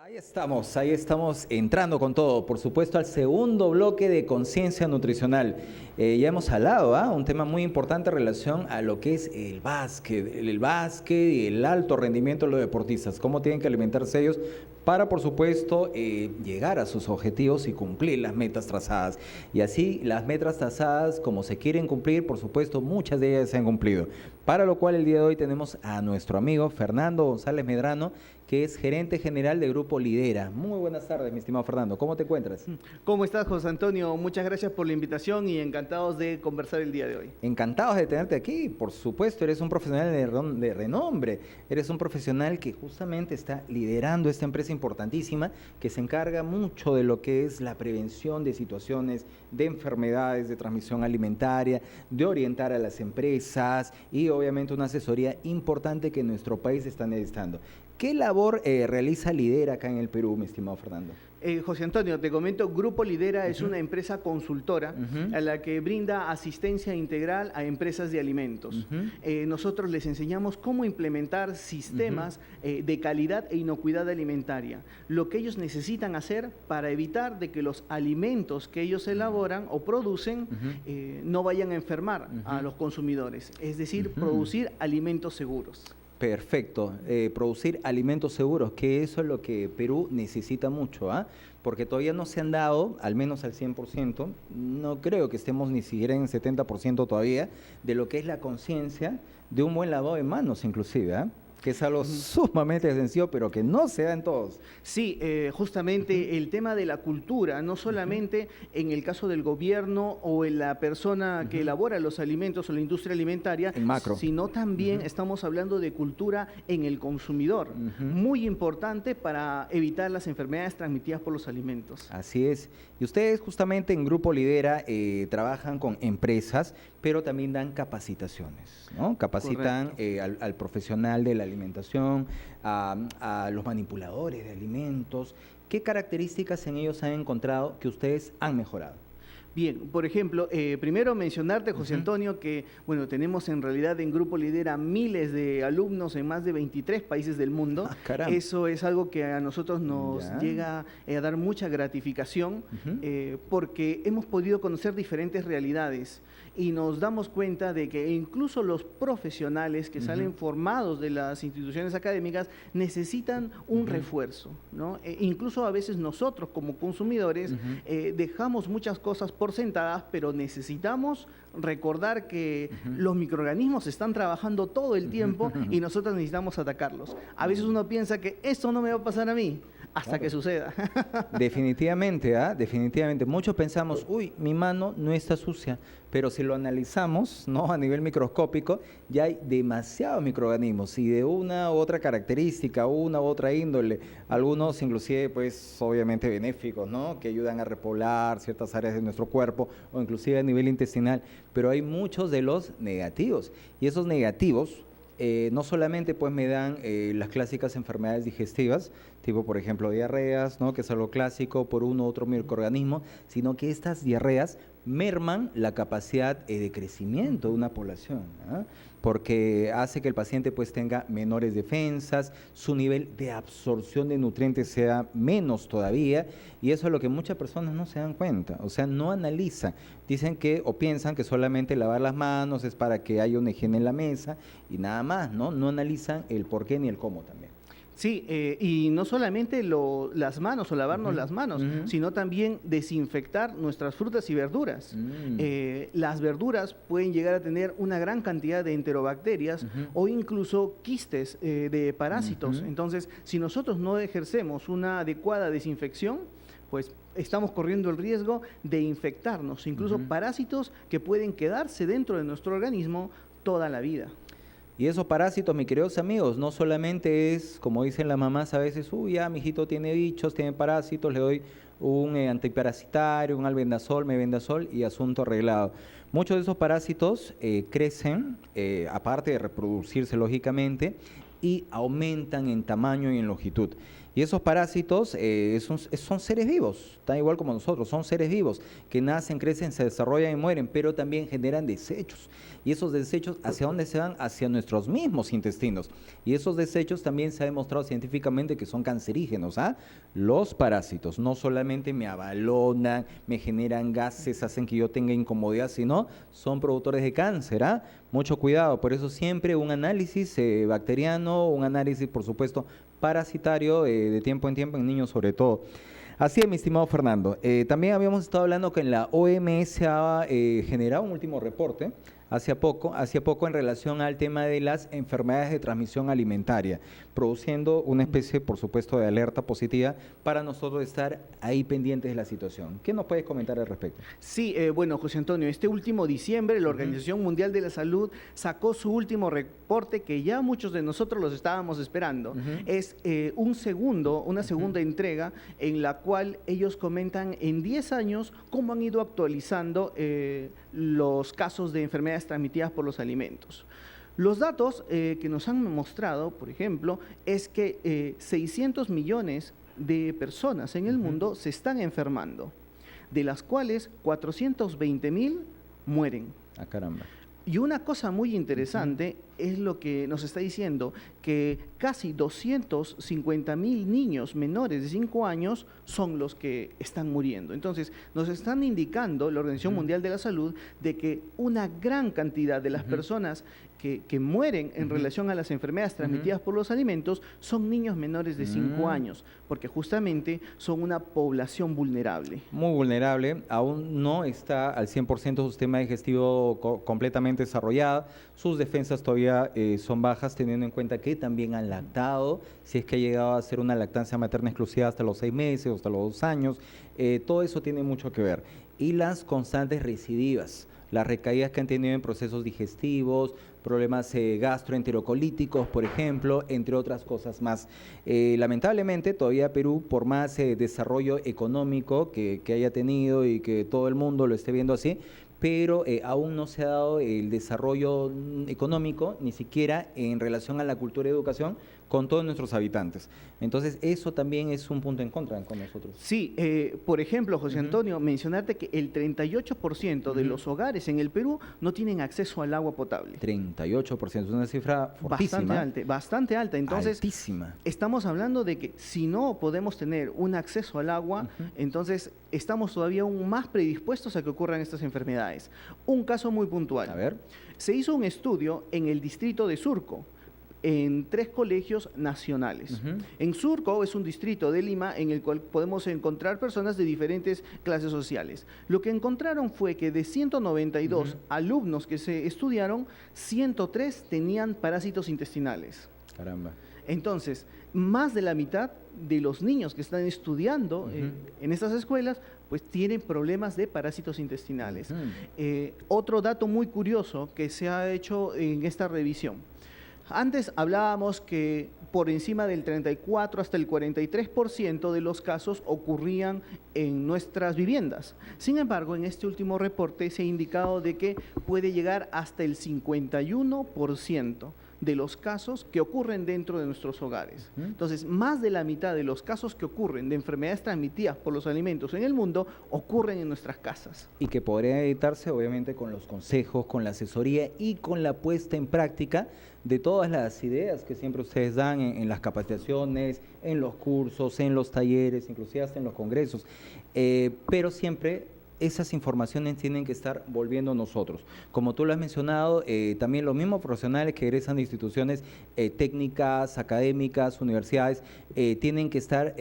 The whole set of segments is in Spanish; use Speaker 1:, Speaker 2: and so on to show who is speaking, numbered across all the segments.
Speaker 1: Ahí estamos entrando con todo, por supuesto, al segundo bloque de conciencia nutricional. Ya hemos hablado, un tema muy importante en relación a lo que es el básquet y el alto rendimiento de los deportistas, cómo tienen que alimentarse ellos para, por supuesto, llegar a sus objetivos y cumplir las metas trazadas. Y así, las metas trazadas, como se quieren cumplir, por supuesto, muchas de ellas se han cumplido. Para lo cual, el día de hoy tenemos a nuestro amigo Fernando González Medrano, que es gerente general de Grupo Lidera. Muy buenas tardes, mi estimado Fernando. ¿Cómo te encuentras?
Speaker 2: ¿Cómo estás, José Antonio? Muchas gracias por la invitación y encantados de conversar el día de hoy.
Speaker 1: Encantados de tenerte aquí. Por supuesto, eres un profesional de renombre. Eres un profesional que justamente está liderando esta empresa importantísima que se encarga mucho de lo que es la prevención de situaciones de enfermedades de transmisión alimentaria, de orientar a las empresas y obviamente una asesoría importante que nuestro país está necesitando. ¿Qué labor realiza Lidera acá en el Perú, mi estimado Fernando?
Speaker 2: José Antonio, te comento, Grupo Lidera es una empresa consultora a la que brinda asistencia integral a empresas de alimentos. Nosotros les enseñamos cómo implementar sistemas de calidad e inocuidad alimentaria, lo que ellos necesitan hacer para evitar de que los alimentos que ellos elaboran o producen no vayan a enfermar a los consumidores, es decir, producir alimentos seguros.
Speaker 1: Perfecto, producir alimentos seguros, que eso es lo que Perú necesita mucho, porque todavía no se han dado, al menos al 100%, no creo que estemos ni siquiera en 70% todavía, de lo que es la conciencia de un buen lavado de manos inclusive, que es algo sumamente sencillo, pero que no se da en todos.
Speaker 2: Sí, justamente el tema de la cultura, no solamente en el caso del gobierno o en la persona que elabora los alimentos o la industria alimentaria,
Speaker 1: en macro,
Speaker 2: sino también estamos hablando de cultura en el consumidor, muy importante para evitar las enfermedades transmitidas por los alimentos.
Speaker 1: Así es. Y ustedes justamente en Grupo Lidera trabajan con empresas, pero también dan capacitaciones, ¿no? Capacitan al profesional de la alimentación, a los manipuladores de alimentos. ¿Qué características en ellos han encontrado que ustedes han mejorado?
Speaker 2: Bien, por ejemplo, primero mencionarte, José Antonio, que bueno, tenemos en realidad en Grupo Lidera miles de alumnos en más de 23 países del mundo. Eso es algo que a nosotros nos llega a dar mucha gratificación porque hemos podido conocer diferentes realidades y nos damos cuenta de que incluso los profesionales que salen formados de las instituciones académicas necesitan un refuerzo, ¿no? Incluso a veces nosotros como consumidores dejamos muchas cosas por sentadas, pero necesitamos recordar que los microorganismos están trabajando todo el tiempo y nosotros necesitamos atacarlos. A veces uno piensa que esto no me va a pasar a mí, hasta que suceda.
Speaker 1: Definitivamente, definitivamente. Muchos pensamos, uy, mi mano no está sucia, pero si lo analizamos, ¿no? A nivel microscópico, ya hay demasiados microorganismos y de una u otra característica, una u otra índole, algunos inclusive, pues, obviamente benéficos, ¿no? Que ayudan a repoblar ciertas áreas de nuestro cuerpo o inclusive a nivel intestinal, pero hay muchos de los negativos y esos negativos no solamente pues me dan las clásicas enfermedades digestivas, tipo por ejemplo diarreas, ¿no? Que es algo clásico por uno u otro microorganismo, sino que estas diarreas merman la capacidad de crecimiento de una población, porque hace que el paciente pues tenga menores defensas, su nivel de absorción de nutrientes sea menos todavía, y eso es lo que muchas personas no se dan cuenta, o sea, no analizan, dicen que o piensan que solamente lavar las manos es para que haya una higiene en la mesa y nada más, ¿no? No analizan el por qué ni el cómo también.
Speaker 2: Sí, y no solamente las manos o lavarnos las manos, sino también desinfectar nuestras frutas y verduras. Las verduras pueden llegar a tener una gran cantidad de enterobacterias o incluso quistes de parásitos. Entonces, si nosotros no ejercemos una adecuada desinfección, pues estamos corriendo el riesgo de infectarnos, incluso parásitos que pueden quedarse dentro de nuestro organismo toda la vida.
Speaker 1: Y esos parásitos, mis queridos amigos, no solamente es, como dicen las mamás a veces, uy, ya, mi hijito tiene bichos, tiene parásitos, le doy un antiparasitario, un albendazol, mebendazol y asunto arreglado. Muchos de esos parásitos crecen, aparte de reproducirse lógicamente, y aumentan en tamaño y en longitud. Y esos parásitos son seres vivos, tan igual como nosotros, son seres vivos que nacen, crecen, se desarrollan y mueren, pero también generan desechos. Y esos desechos, ¿hacia dónde se van? Hacia nuestros mismos intestinos. Y esos desechos también se ha demostrado científicamente que son cancerígenos. Los parásitos no solamente me abalonan, me generan gases, hacen que yo tenga incomodidad, sino son productores de cáncer. Mucho cuidado, por eso siempre un análisis bacteriano, un análisis, por supuesto, parasitario de tiempo en tiempo en niños sobre todo. Así es, mi estimado Fernando. También habíamos estado hablando que en la OMS ha generado un último reporte hace poco en relación al tema de las enfermedades de transmisión alimentaria, produciendo una especie, por supuesto, de alerta positiva para nosotros estar ahí pendientes de la situación. ¿Qué nos puedes comentar al respecto?
Speaker 2: Sí, bueno, José Antonio, este último diciembre la Organización Mundial de la Salud sacó su último reporte que ya muchos de nosotros los estábamos esperando. Es una segunda entrega en la cual ellos comentan en 10 años cómo han ido actualizando los casos de enfermedades transmitidas por los alimentos. Los datos que nos han mostrado, por ejemplo, es que 600 millones de personas en el mundo se están enfermando, de las cuales 420.000 mueren.
Speaker 1: Ah, caramba.
Speaker 2: Y una cosa muy interesante es lo que nos está diciendo, que casi 250.000 niños menores de 5 años son los que están muriendo. Entonces, nos están indicando la Organización Mundial de la Salud de que una gran cantidad de las personas que mueren en relación a las enfermedades transmitidas por los alimentos son niños menores de 5 años, porque justamente son una población vulnerable.
Speaker 1: Muy vulnerable, aún no está al 100% su sistema digestivo completamente desarrollado, sus defensas todavía son bajas, teniendo en cuenta que también han lactado, si es que ha llegado a ser una lactancia materna exclusiva hasta los 6 meses o hasta los 2 años, todo eso tiene mucho que ver. Y las constantes recidivas, las recaídas que han tenido en procesos digestivos, problemas gastroenterocolíticos, por ejemplo, entre otras cosas más. Lamentablemente, todavía Perú, por más desarrollo económico que haya tenido y que todo el mundo lo esté viendo así, pero aún no se ha dado el desarrollo económico, ni siquiera en relación a la cultura y educación, con todos nuestros habitantes. Entonces, eso también es un punto en contra con nosotros.
Speaker 2: Sí, por ejemplo, José Antonio, mencionarte que el 38% de los hogares en el Perú no tienen acceso al agua potable.
Speaker 1: 38%, es una cifra fortísima.
Speaker 2: Bastante alta. Entonces,
Speaker 1: altísima.
Speaker 2: Estamos hablando de que si no podemos tener un acceso al agua, entonces estamos todavía aún más predispuestos a que ocurran estas enfermedades. Un caso muy puntual.
Speaker 1: A ver.
Speaker 2: Se hizo un estudio en el distrito de Surco, en 3 colegios nacionales. En Surco es un distrito de Lima en el cual podemos encontrar personas de diferentes clases sociales. Lo que encontraron fue que de 192 alumnos que se estudiaron, 103 tenían parásitos intestinales.
Speaker 1: Caramba.
Speaker 2: Entonces, más de la mitad de los niños que están estudiando en estas escuelas, pues tienen problemas de parásitos intestinales. Otro dato muy curioso que se ha hecho en esta revisión. Antes hablábamos que por encima del 34 hasta el 43% de los casos ocurrían en nuestras viviendas. Sin embargo, en este último reporte se ha indicado de que puede llegar hasta el 51% de los casos que ocurren dentro de nuestros hogares. Entonces, más de la mitad de los casos que ocurren de enfermedades transmitidas por los alimentos en el mundo ocurren en nuestras casas.
Speaker 1: Y que podría evitarse, obviamente, con los consejos, con la asesoría y con la puesta en práctica de todas las ideas que siempre ustedes dan en las capacitaciones, en los cursos, en los talleres, inclusive hasta en los congresos. Pero siempre esas informaciones tienen que estar volviendo a nosotros. Como tú lo has mencionado, también los mismos profesionales que egresan de instituciones técnicas, académicas, universidades, tienen que estar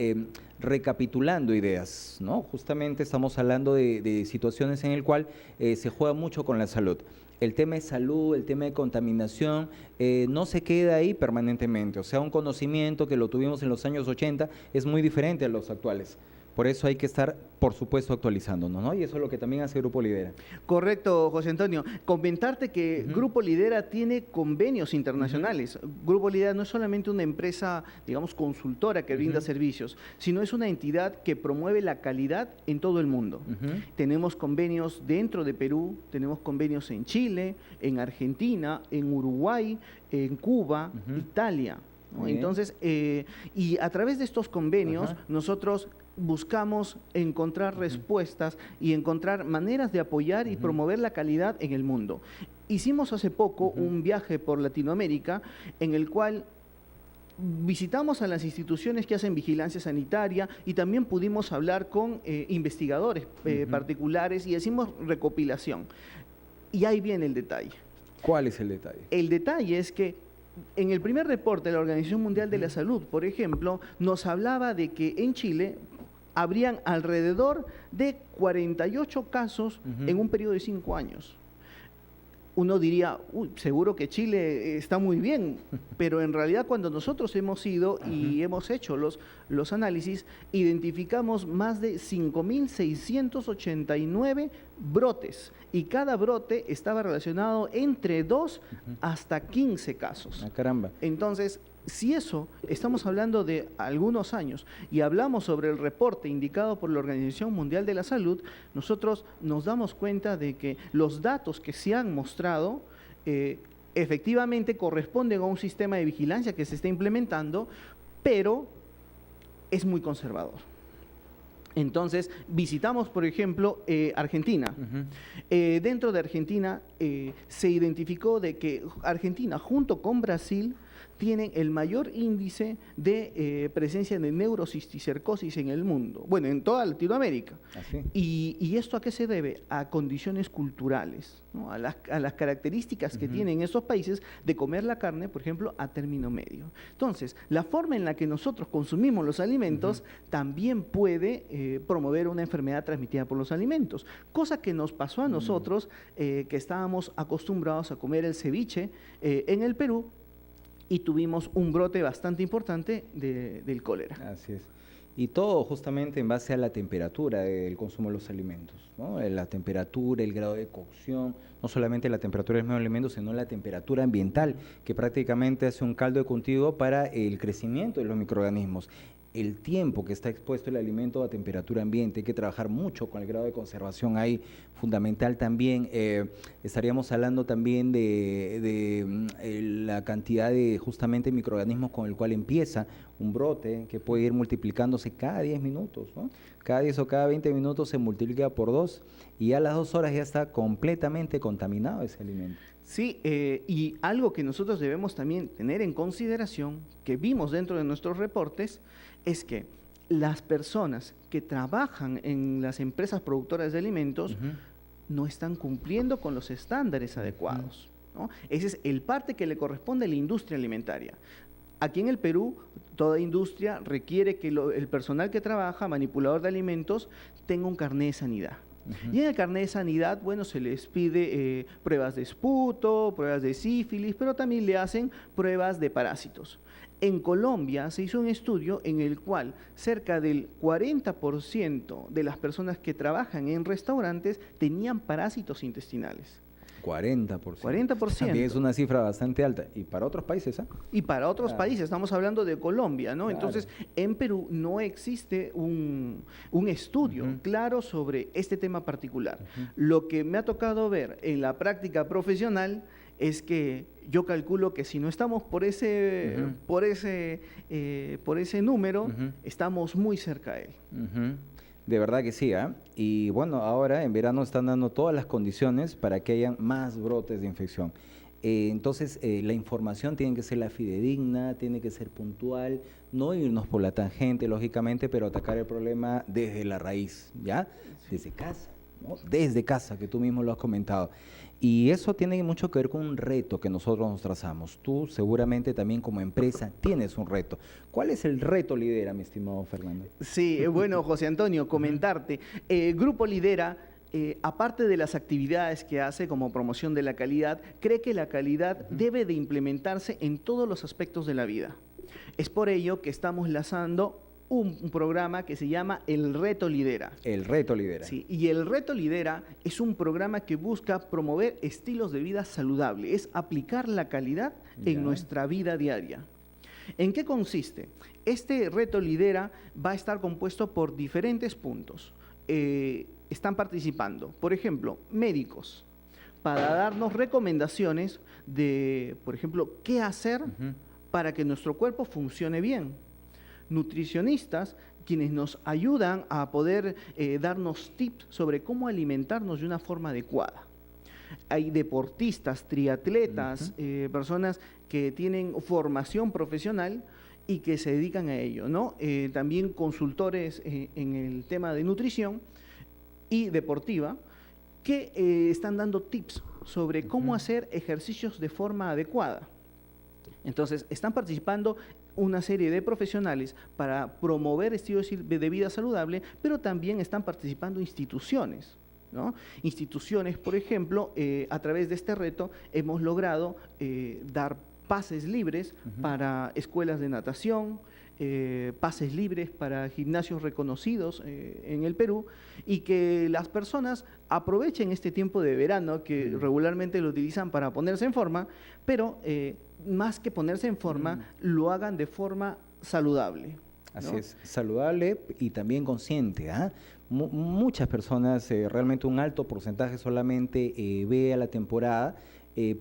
Speaker 1: recapitulando ideas, ¿no? Justamente estamos hablando de situaciones en el cual se juega mucho con la salud. El tema de salud, el tema de contaminación, no se queda ahí permanentemente. O sea, un conocimiento que lo tuvimos en los años 80 es muy diferente a los actuales. Por eso hay que estar, por supuesto, actualizándonos, ¿no? Y eso es lo que también hace Grupo Lidera.
Speaker 2: Correcto, José Antonio. Comentarte que Grupo Lidera tiene convenios internacionales. Grupo Lidera no es solamente una empresa, digamos, consultora que brinda servicios, sino es una entidad que promueve la calidad en todo el mundo. Tenemos convenios dentro de Perú, tenemos convenios en Chile, en Argentina, en Uruguay, en Cuba, Italia. ¿no? Entonces, y a través de estos convenios, nosotros buscamos encontrar respuestas y encontrar maneras de apoyar y promover la calidad en el mundo. Hicimos hace poco un viaje por Latinoamérica en el cual visitamos a las instituciones que hacen vigilancia sanitaria y también pudimos hablar con investigadores particulares y hicimos recopilación. Y ahí viene el detalle.
Speaker 1: ¿Cuál es el detalle?
Speaker 2: El detalle es que en el primer reporte de la Organización Mundial de la Salud, por ejemplo, nos hablaba de que en Chile habrían alrededor de 48 casos en un periodo de 5 años. Uno diría, seguro que Chile está muy bien, pero en realidad cuando nosotros hemos ido y hemos hecho los análisis, identificamos más de 5.689 brotes y cada brote estaba relacionado entre 2 hasta 15 casos.
Speaker 1: Ah, caramba.
Speaker 2: Entonces, si eso, estamos hablando de algunos años y hablamos sobre el reporte indicado por la Organización Mundial de la Salud, nosotros nos damos cuenta de que los datos que se han mostrado efectivamente corresponden a un sistema de vigilancia que se está implementando, pero es muy conservador. Entonces, visitamos, por ejemplo, Argentina. Dentro de Argentina se identificó de que Argentina, junto con Brasil, tienen el mayor índice de presencia de neurocisticercosis en el mundo, bueno, en toda Latinoamérica. ¿Y esto a qué se debe? A condiciones culturales, ¿no? a las características que tienen esos países de comer la carne, por ejemplo, a término medio. Entonces, la forma en la que nosotros consumimos los alimentos también puede promover una enfermedad transmitida por los alimentos, cosa que nos pasó a nosotros, que estábamos acostumbrados a comer el ceviche en el Perú, y tuvimos un brote bastante importante del cólera.
Speaker 1: Así es. Y todo justamente en base a la temperatura del consumo de los alimentos, ¿no? La temperatura, el grado de cocción, no solamente la temperatura del mismo alimento, sino la temperatura ambiental, que prácticamente hace un caldo de cultivo para el crecimiento de los microorganismos. El tiempo que está expuesto el alimento a temperatura ambiente, hay que trabajar mucho con el grado de conservación ahí, fundamental también. Estaríamos hablando también de la cantidad de justamente microorganismos con el cual empieza un brote, que puede ir multiplicándose cada 10 minutos, ¿no? Cada 10 o cada 20 minutos se multiplica por 2 y a las 2 horas ya está completamente contaminado ese alimento.
Speaker 2: Sí, y algo que nosotros debemos también tener en consideración, que vimos dentro de nuestros reportes, es que las personas que trabajan en las empresas productoras de alimentos no están cumpliendo con los estándares adecuados, ¿no? Ese es el parte que le corresponde a la industria alimentaria. Aquí en el Perú, toda industria requiere que el personal que trabaja, manipulador de alimentos, tenga un carnet de sanidad. Y en el carnet de sanidad, bueno, se les pide pruebas de esputo, pruebas de sífilis, pero también le hacen pruebas de parásitos. En Colombia se hizo un estudio en el cual cerca del 40% de las personas que trabajan en restaurantes tenían parásitos intestinales.
Speaker 1: 40%.
Speaker 2: 40%.
Speaker 1: También es una cifra bastante alta. ¿Y para otros países?
Speaker 2: Y para otros países, estamos hablando de Colombia, ¿no?
Speaker 1: Claro.
Speaker 2: Entonces, en Perú no existe un estudio claro sobre este tema particular. Lo que me ha tocado ver en la práctica profesional es que yo calculo que si no estamos por ese número, estamos muy cerca de él.
Speaker 1: De verdad que sí, ¿eh? Y bueno, ahora en verano están dando todas las condiciones para que hayan más brotes de infección. Entonces, la información tiene que ser la fidedigna, tiene que ser puntual, no irnos por la tangente, lógicamente, pero atacar el problema desde la raíz, ¿ya? Desde casa, ¿no? Desde casa, que tú mismo lo has comentado. Y eso tiene mucho que ver con un reto que nosotros nos trazamos. Tú seguramente también como empresa tienes un reto. ¿Cuál es el reto Lidera, mi estimado Fernando?
Speaker 2: Sí, bueno, José Antonio, comentarte. Grupo Lidera, aparte de las actividades que hace como promoción de la calidad, cree que la calidad debe de implementarse en todos los aspectos de la vida. Es por ello que estamos lanzando un programa que se llama El Reto Lidera.
Speaker 1: El Reto Lidera.
Speaker 2: Sí, y El Reto Lidera es un programa que busca promover estilos de vida saludable, es aplicar la calidad en nuestra vida diaria. ¿En qué consiste? Este Reto Lidera va a estar compuesto por diferentes puntos. Están participando, por ejemplo, médicos, para darnos recomendaciones de, por ejemplo, qué hacer para que nuestro cuerpo funcione bien. Nutricionistas, quienes nos ayudan a poder darnos tips sobre cómo alimentarnos de una forma adecuada. Hay deportistas, triatletas, personas que tienen formación profesional y que se dedican a ello, ¿no? También consultores en el tema de nutrición y deportiva que están dando tips sobre cómo hacer ejercicios de forma adecuada. Entonces, están participando una serie de profesionales para promover estilos de vida saludable, pero también están participando instituciones, ¿no? Instituciones, por ejemplo, a través de este reto hemos logrado dar pases libres para escuelas de natación, pases libres para gimnasios reconocidos en el Perú, y que las personas aprovechen este tiempo de verano que regularmente lo utilizan para ponerse en forma, pero más que ponerse en forma, lo hagan de forma saludable, ¿no?
Speaker 1: Así es, saludable y también consciente, ¿ah? Muchas personas, realmente un alto porcentaje solamente ve a la temporada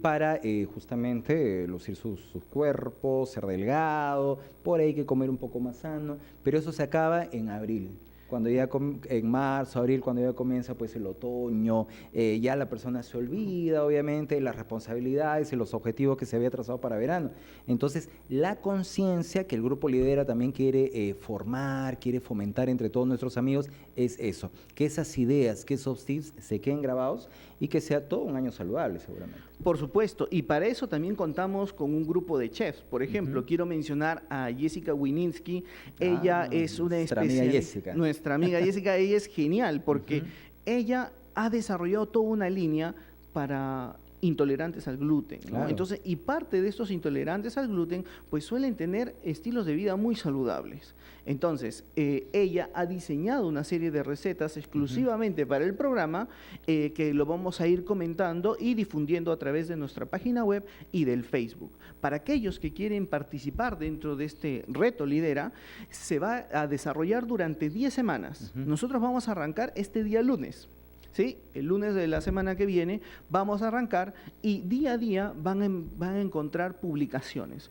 Speaker 1: para justamente lucir sus cuerpos, ser delgado, por ahí hay que comer un poco más sano, pero eso se acaba en abril. Cuando ya en marzo, abril, cuando ya comienza pues el otoño, ya la persona se olvida obviamente de las responsabilidades y los objetivos que se había trazado para verano. Entonces, la conciencia que el Grupo Lidera también quiere formar, quiere fomentar entre todos nuestros amigos, es eso, que esas ideas, que esos tips se queden grabados y que sea todo un año saludable seguramente.
Speaker 2: Por supuesto, y para eso también contamos con un grupo de chefs. Por ejemplo, quiero mencionar a Jessica Wininski. Ella es una especialista. Nuestra amiga Jessica, ella es genial porque ella ha desarrollado toda una línea para intolerantes al gluten, ¿no?
Speaker 1: Claro.
Speaker 2: Entonces, y parte de estos intolerantes al gluten, pues suelen tener estilos de vida muy saludables. Entonces, ella ha diseñado una serie de recetas exclusivamente para el programa, que lo vamos a ir comentando y difundiendo a través de nuestra página web y del Facebook. Para aquellos que quieren participar dentro de este reto Lidera, se va a desarrollar durante 10 semanas. Nosotros vamos a arrancar este día lunes. ¿Sí? El lunes de la semana que viene vamos a arrancar y día a día van a encontrar publicaciones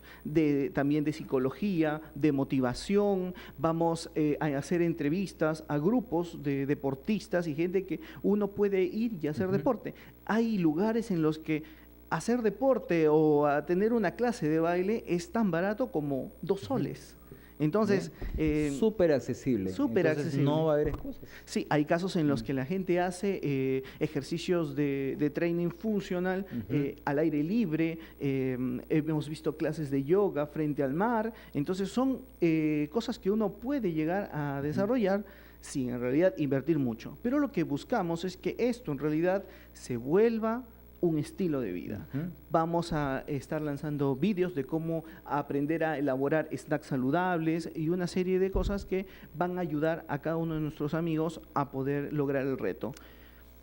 Speaker 2: también de psicología, de motivación. Vamos a hacer entrevistas a grupos de deportistas y gente que uno puede ir y hacer deporte. Hay lugares en los que hacer deporte o a tener una clase de baile es tan barato como 2 soles. Entonces,
Speaker 1: súper accesible. Entonces, no va a haber excusas.
Speaker 2: Sí, hay casos en los que la gente hace ejercicios de training funcional al aire libre. Hemos visto clases de yoga frente al mar. Entonces, son cosas que uno puede llegar a desarrollar sin en realidad invertir mucho. Pero lo que buscamos es que esto en realidad se vuelva un estilo de vida. Vamos a estar lanzando vídeos de cómo aprender a elaborar snacks saludables y una serie de cosas que van a ayudar a cada uno de nuestros amigos a poder lograr el reto.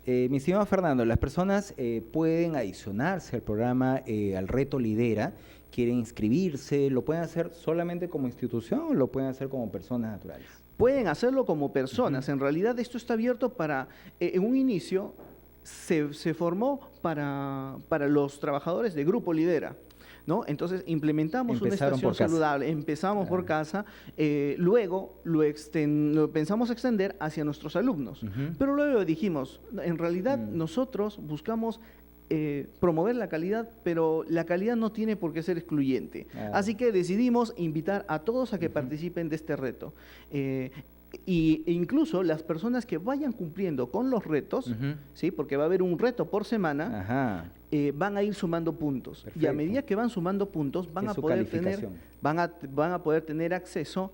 Speaker 1: Mi estimado Fernando, las personas pueden adicionarse al programa, al reto Lidera, quieren inscribirse, ¿lo pueden hacer solamente como institución o lo pueden hacer como personas naturales?
Speaker 2: Pueden hacerlo como personas. En realidad esto está abierto para, en un inicio, se formó para los trabajadores de Grupo Lidera, ¿no? Entonces implementamos una estación saludable, empezamos por casa, luego lo pensamos extender hacia nuestros alumnos, pero luego dijimos, en realidad nosotros buscamos promover la calidad, pero la calidad no tiene por qué ser excluyente. Así que decidimos invitar a todos a que participen de este reto. E incluso las personas que vayan cumpliendo con los retos, ¿sí? Porque va a haber un reto por semana, van a ir sumando puntos. Perfecto. Y a medida que van sumando puntos, van a poder tener acceso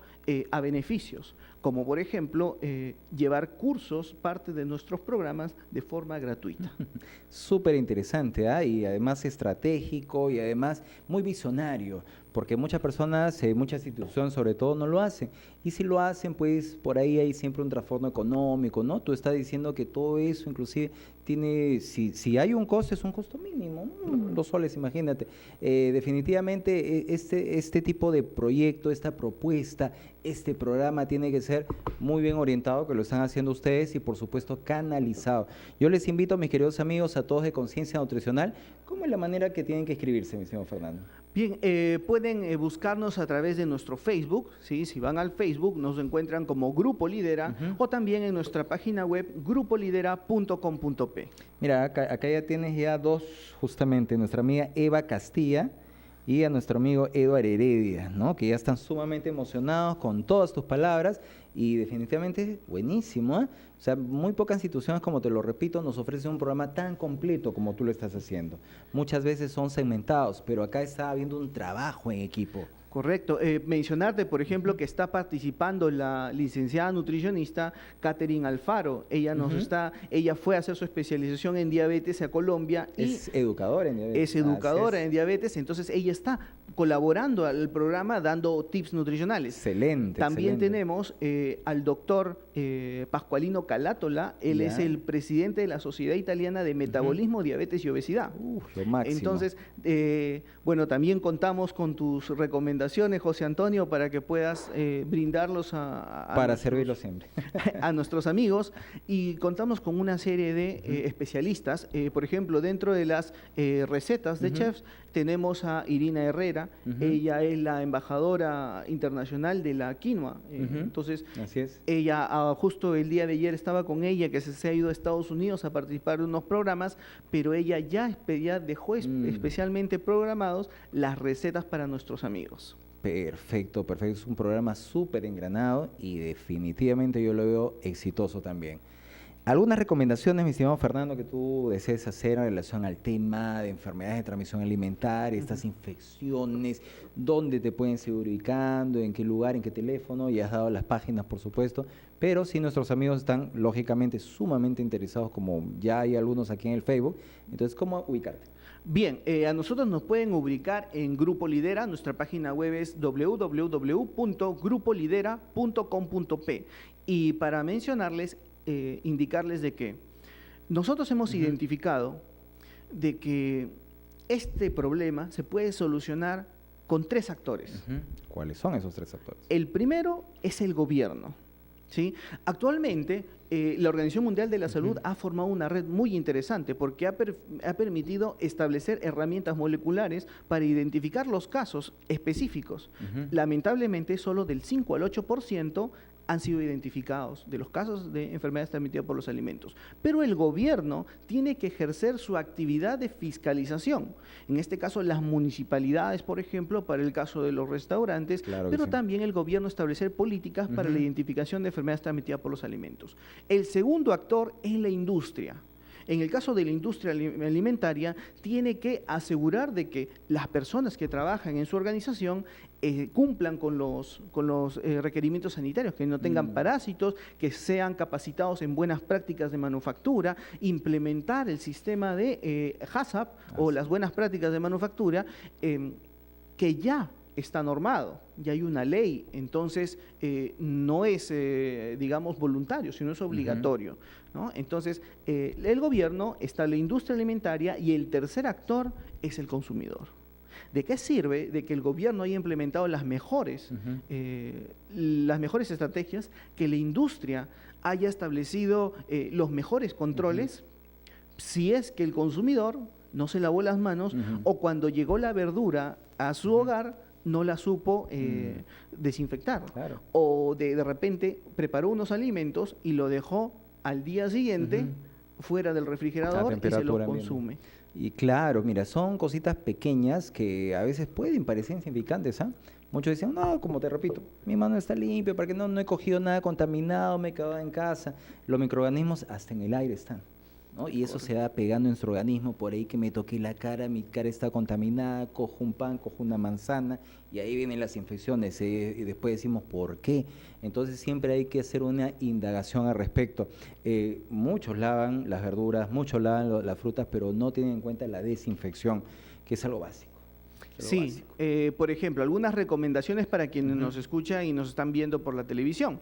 Speaker 2: a beneficios, como por ejemplo llevar cursos, parte de nuestros programas, de forma gratuita.
Speaker 1: Súper interesante, ¿eh? Y además estratégico y además muy visionario, porque muchas personas, muchas instituciones sobre todo no lo hacen. Y si lo hacen, pues por ahí hay siempre un trasfondo económico, ¿no? Tú estás diciendo que todo eso inclusive tiene, si hay un costo, es un costo mínimo, 2 soles, imagínate. Definitivamente este tipo de proyecto, esta propuesta, este programa tiene que ser muy bien orientado, que lo están haciendo ustedes y por supuesto canalizado. Yo les invito, mis queridos amigos, a todos de Conciencia Nutricional, ¿cómo es la manera que tienen que inscribirse, mi señor Fernando?
Speaker 2: Bien, pueden buscarnos a través de nuestro Facebook, ¿sí? Si van al Facebook nos encuentran como Grupo Lidera, o también en nuestra página web grupolidera.com.p.
Speaker 1: Mira, acá ya tienes ya dos, justamente, nuestra amiga Eva Castilla y a nuestro amigo Eduardo Heredia, ¿no? Que ya están sumamente emocionados con todas tus palabras y definitivamente buenísimo, ¿eh? O sea, muy pocas instituciones, como te lo repito, nos ofrecen un programa tan completo como tú lo estás haciendo. Muchas veces son segmentados, pero acá está habiendo un trabajo en equipo.
Speaker 2: Correcto. Mencionarte, por ejemplo, que está participando la licenciada nutricionista Catherine Alfaro. Ella ella fue a hacer su especialización en diabetes a Colombia.
Speaker 1: Es educadora en diabetes.
Speaker 2: Es educadora en diabetes, entonces ella está colaborando al programa dando tips nutricionales.
Speaker 1: Excelente.
Speaker 2: También
Speaker 1: excelente.
Speaker 2: tenemos al doctor Pascualino Calátola. Él es el presidente de la Sociedad Italiana de Metabolismo, Diabetes y Obesidad.
Speaker 1: Lo máximo.
Speaker 2: Entonces, bueno, también contamos con tus recomendaciones, José Antonio, para que puedas brindarlos
Speaker 1: para servirlos siempre.
Speaker 2: a nuestros amigos, y contamos con una serie de especialistas. Por ejemplo, dentro de las recetas de chefs tenemos a Irina Herrera. Ella es la embajadora internacional de la quinoa. Entonces,
Speaker 1: así es.
Speaker 2: Ella, justo el día de ayer estaba con ella, que se ha ido a Estados Unidos a participar de unos programas, pero ella ya dejó especialmente programados las recetas para nuestros amigos.
Speaker 1: Perfecto, perfecto. Es un programa súper engranado y definitivamente yo lo veo exitoso también. ¿Algunas recomendaciones, mi estimado Fernando, que tú desees hacer en relación al tema de enfermedades de transmisión alimentaria, estas infecciones, dónde te pueden seguir ubicando, en qué lugar, en qué teléfono? Ya has dado las páginas, por supuesto, pero si nuestros amigos están lógicamente sumamente interesados, como ya hay algunos aquí en el Facebook, entonces, ¿cómo ubicarte?
Speaker 2: Bien, a nosotros nos pueden ubicar en Grupo Lidera. Nuestra página web es www.grupolidera.com.p. Y para mencionarles, indicarles de que nosotros hemos identificado de que este problema se puede solucionar con 3 actores.
Speaker 1: ¿Cuáles son esos 3 actores?
Speaker 2: El primero es el gobierno, ¿sí? Actualmente, la Organización Mundial de la Salud ha formado una red muy interesante porque ha permitido establecer herramientas moleculares para identificar los casos específicos. Lamentablemente, solo del 5 al 8% han sido identificados de los casos de enfermedades transmitidas por los alimentos. Pero el gobierno tiene que ejercer su actividad de fiscalización. En este caso, las municipalidades, por ejemplo, para el caso de los restaurantes, pero también el gobierno establecer políticas para la identificación de enfermedades transmitidas por los alimentos. El segundo actor es la industria. En el caso de la industria alimentaria, tiene que asegurar de que las personas que trabajan en su organización cumplan con los requerimientos sanitarios, que no tengan parásitos, que sean capacitados en buenas prácticas de manufactura, implementar el sistema de HACCP o las buenas prácticas de manufactura, que ya está normado, ya hay una ley, entonces no es, digamos, voluntario, sino es obligatorio, ¿no? Entonces, el gobierno, está la industria alimentaria y el tercer actor es el consumidor. ¿De qué sirve de que el gobierno haya implementado las mejores estrategias, que la industria haya establecido los mejores controles, si es que el consumidor no se lavó las manos o cuando llegó la verdura a su hogar no la supo desinfectar? Claro. O de repente preparó unos alimentos y lo dejó al día siguiente fuera del refrigerador y se lo consume.
Speaker 1: Y claro, mira, son cositas pequeñas que a veces pueden parecer insignificantes, ¿ah? Muchos dicen, no, como te repito, mi mano está limpia, porque no he cogido nada contaminado, me he quedado en casa. Los microorganismos hasta en el aire están, ¿no? Y eso se va pegando en nuestro organismo. Por ahí que me toqué la cara, mi cara está contaminada, cojo un pan, cojo una manzana y ahí vienen las infecciones, y después decimos ¿por qué? Entonces siempre hay que hacer una indagación al respecto. Muchos lavan las verduras, muchos lavan las frutas, pero no tienen en cuenta la desinfección, que es algo básico.
Speaker 2: Sí, por ejemplo, algunas recomendaciones para quienes nos escuchan y nos están viendo por la televisión.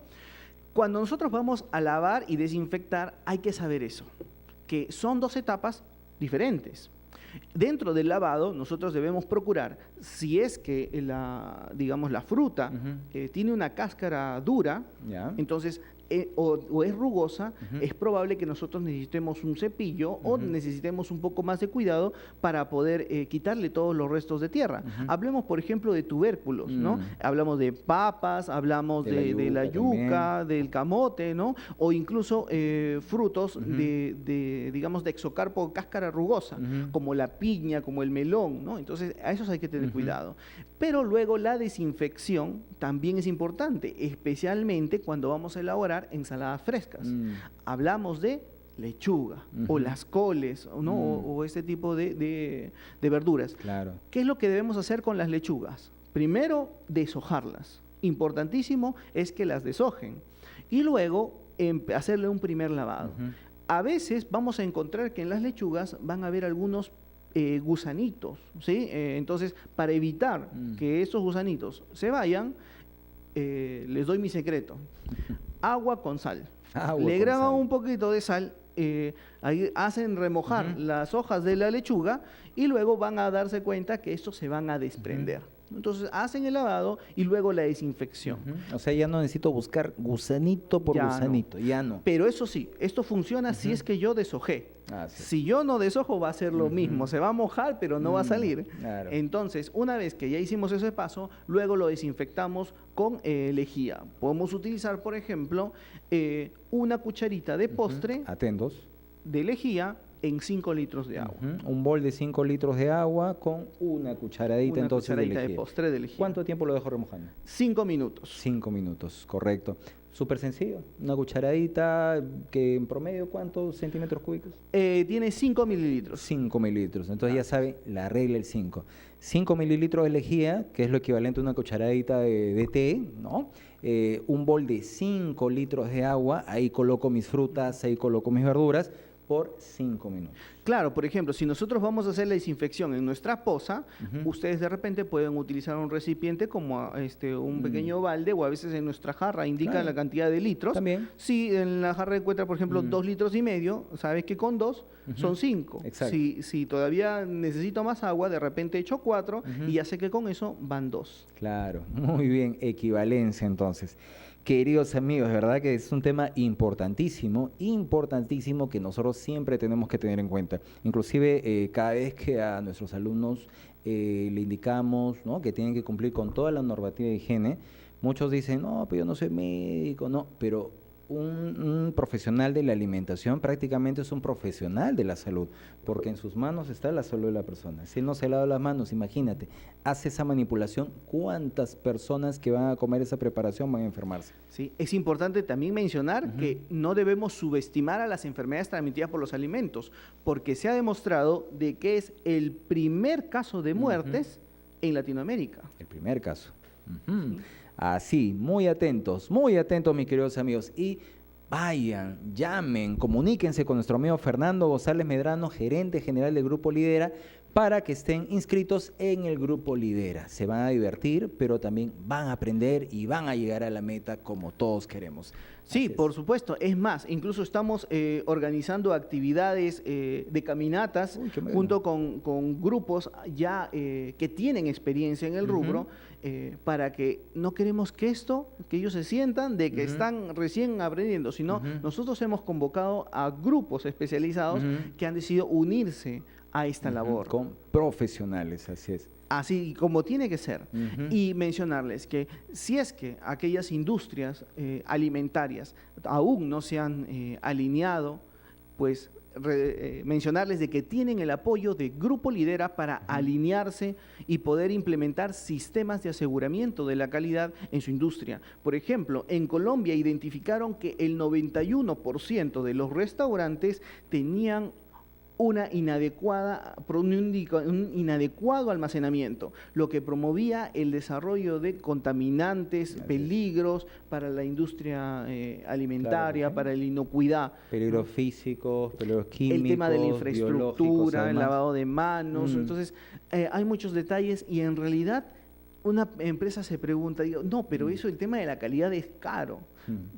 Speaker 2: Cuando nosotros vamos a lavar y desinfectar, hay que saber eso, que son 2 etapas diferentes. Dentro del lavado, nosotros debemos procurar, si es que digamos, la fruta tiene una cáscara dura, entonces o es rugosa, es probable que nosotros necesitemos un cepillo o necesitemos un poco más de cuidado para poder quitarle todos los restos de tierra. Hablemos, por ejemplo, de tubérculos, ¿no? Hablamos de papas, hablamos de la yuca, del camote, ¿no? O incluso frutos digamos, de exocarpo, cáscara rugosa, como la piña, como el melón, ¿no? Entonces, a esos hay que tener cuidado. Pero luego la desinfección también es importante, especialmente cuando vamos a elaborar ensaladas frescas. Hablamos de lechuga o las coles, ¿no? O este tipo de verduras.
Speaker 1: Claro.
Speaker 2: ¿Qué es lo que debemos hacer con las lechugas? Primero, deshojarlas. Importantísimo es que las deshojen. Y luego, hacerle un primer lavado. A veces vamos a encontrar que en las lechugas van a haber algunos gusanitos, ¿sí? Entonces, para evitar que esos gusanitos se vayan, les doy mi secreto. Agua con sal. Le graban un poquito de sal, ahí hacen remojar las hojas de la lechuga y luego van a darse cuenta que estos se van a desprender. Entonces hacen el lavado y luego la desinfección.
Speaker 1: O sea, ya no necesito buscar gusanito por gusanito, ya no.
Speaker 2: Pero eso sí, esto funciona si es que yo deshojé.
Speaker 1: Sí.
Speaker 2: Si yo no deshojo va a ser lo mismo, se va a mojar pero no va a salir.
Speaker 1: Claro.
Speaker 2: Entonces, una vez que ya hicimos ese paso, luego lo desinfectamos con lejía. Podemos utilizar, por ejemplo, una cucharita de postre
Speaker 1: Atentos.
Speaker 2: de lejía en 5 litros de agua.
Speaker 1: Un bol de 5 litros de agua con una cucharadita,
Speaker 2: de postre de lejía.
Speaker 1: ¿Cuánto tiempo lo dejo remojando?
Speaker 2: 5 minutos.
Speaker 1: 5 minutos, correcto. Súper sencillo, una cucharadita que en promedio, ¿cuántos centímetros cúbicos?
Speaker 2: Tiene 5 mililitros.
Speaker 1: 5 mililitros, entonces ya sabe, la regla el 5. 5 mililitros de lejía, que es lo equivalente a una cucharadita de té, ¿no? Un bol de 5 litros de agua, ahí coloco mis frutas, ahí coloco mis verduras, por 5 minutos.
Speaker 2: Claro, por ejemplo, si nosotros vamos a hacer la desinfección en nuestra poza, ustedes de repente pueden utilizar un recipiente como un pequeño balde o a veces en nuestra jarra indica la cantidad de litros.
Speaker 1: También.
Speaker 2: Si en la jarra encuentra, por ejemplo, 2,5 litros, sabes que con 2 son 5.
Speaker 1: Exacto.
Speaker 2: Si todavía necesito más agua, de repente echo 4 y ya sé que con eso van 2.
Speaker 1: Claro, muy bien, equivalencia entonces. Queridos amigos, de verdad que es un tema importantísimo que nosotros siempre tenemos que tener en cuenta. Inclusive cada vez que a nuestros alumnos le indicamos, ¿no?, que tienen que cumplir con toda la normativa de higiene, muchos dicen, no, pero yo no soy médico, no, pero un profesional de la alimentación prácticamente es un profesional de la salud, porque en sus manos está la salud de la persona. Si él no se lava las manos, imagínate, hace esa manipulación, ¿cuántas personas que van a comer esa preparación van a enfermarse?
Speaker 2: Sí, es importante también mencionar que no debemos subestimar a las enfermedades transmitidas por los alimentos, porque se ha demostrado de que es el primer caso de muertes en Latinoamérica.
Speaker 1: El primer caso. Sí. Así, muy atentos, mis queridos amigos. Y vayan, llamen, comuníquense con nuestro amigo Fernando González Medrano, gerente general del Grupo Lidera, para que estén inscritos en el Grupo Lidera. Se van a divertir, pero también van a aprender y van a llegar a la meta como todos queremos.
Speaker 2: Sí, por supuesto. Es más, incluso estamos organizando actividades de caminatas junto con grupos ya que tienen experiencia en el rubro, para que no queremos que ellos se sientan de que están recién aprendiendo, sino nosotros hemos convocado a grupos especializados que han decidido unirse a esta labor.
Speaker 1: Con profesionales, así es.
Speaker 2: Así como tiene que ser. Y mencionarles que si es que aquellas industrias alimentarias aún no se han alineado, pues mencionarles de que tienen el apoyo de Grupo Lidera para alinearse y poder implementar sistemas de aseguramiento de la calidad en su industria. Por ejemplo, en Colombia identificaron que el 91% de los restaurantes tenían un inadecuado almacenamiento, lo que promovía el desarrollo de contaminantes, peligros para la industria alimentaria, para la inocuidad.
Speaker 1: Peligros físicos, peligros químicos,
Speaker 2: el tema de la infraestructura, el lavado de manos.
Speaker 1: Mm.
Speaker 2: Entonces, hay muchos detalles y en realidad una empresa se pregunta, digo, no, pero eso, el tema de la calidad es caro.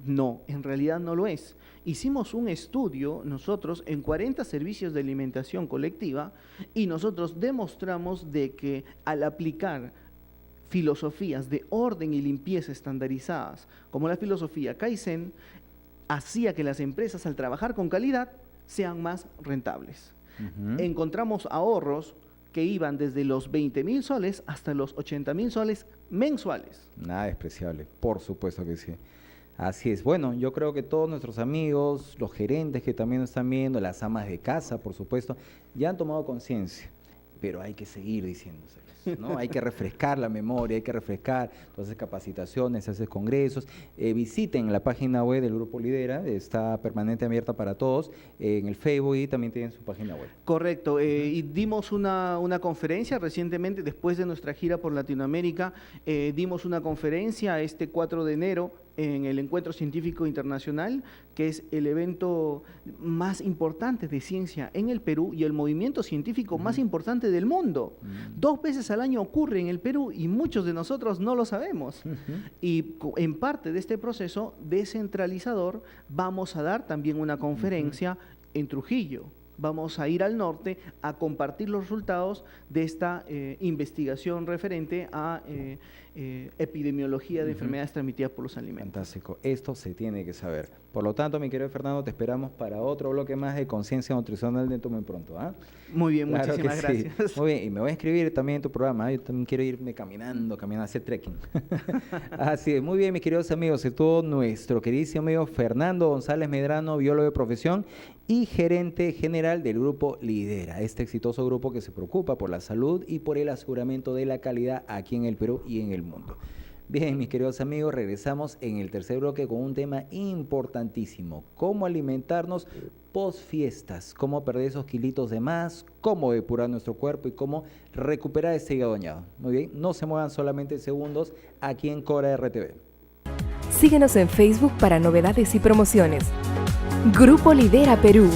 Speaker 2: No, en realidad no lo es. Hicimos un estudio nosotros en 40 servicios de alimentación colectiva y nosotros demostramos de que al aplicar filosofías de orden y limpieza estandarizadas, como la filosofía Kaizen, hacía que las empresas al trabajar con calidad sean más rentables. Encontramos ahorros que iban desde los 20.000 soles hasta los 80.000 soles mensuales.
Speaker 1: Nada despreciable, por supuesto que sí. Así es. Bueno, yo creo que todos nuestros amigos, los gerentes que también nos están viendo, las amas de casa, por supuesto, ya han tomado conciencia, pero hay que seguir diciéndoselos, ¿no? Hay que refrescar la memoria, hay que refrescar, entonces capacitaciones, haces congresos, visiten la página web del Grupo Lidera, está permanente abierta para todos, en el Facebook y también tienen su página web.
Speaker 2: Correcto, y dimos una conferencia recientemente, después de nuestra gira por Latinoamérica, dimos una conferencia este 4 de enero, en el Encuentro Científico Internacional, que es el evento más importante de ciencia en el Perú y el movimiento científico más importante del mundo. 2 veces al año ocurre en el Perú y muchos de nosotros no lo sabemos. Y en parte de este proceso descentralizador vamos a dar también una conferencia en Trujillo. Vamos a ir al norte a compartir los resultados de esta investigación referente a epidemiología de enfermedades transmitidas por los alimentos.
Speaker 1: Fantástico, esto se tiene que saber. Por lo tanto, mi querido Fernando, te esperamos para otro bloque más de conciencia nutricional dentro de muy pronto.
Speaker 2: Muy bien,
Speaker 1: claro,
Speaker 2: muchísimas gracias.
Speaker 1: Muy bien, y me voy a inscribir también en tu programa. Yo también quiero irme caminando, hacer trekking. Así es, muy bien, mis queridos amigos, estuvo nuestro queridísimo amigo Fernando González Medrano, biólogo de profesión y gerente general del Grupo Lidera, este exitoso grupo que se preocupa por la salud y por el aseguramiento de la calidad aquí en el Perú y en el mundo. Bien, mis queridos amigos, regresamos en el tercer bloque con un tema importantísimo: cómo alimentarnos post fiestas, cómo perder esos kilitos de más, cómo depurar nuestro cuerpo y cómo recuperar ese hígado dañado. Muy bien, no se muevan solamente segundos aquí en Cora RTV.
Speaker 3: Síguenos en Facebook para novedades y promociones. Grupo Lidera Perú.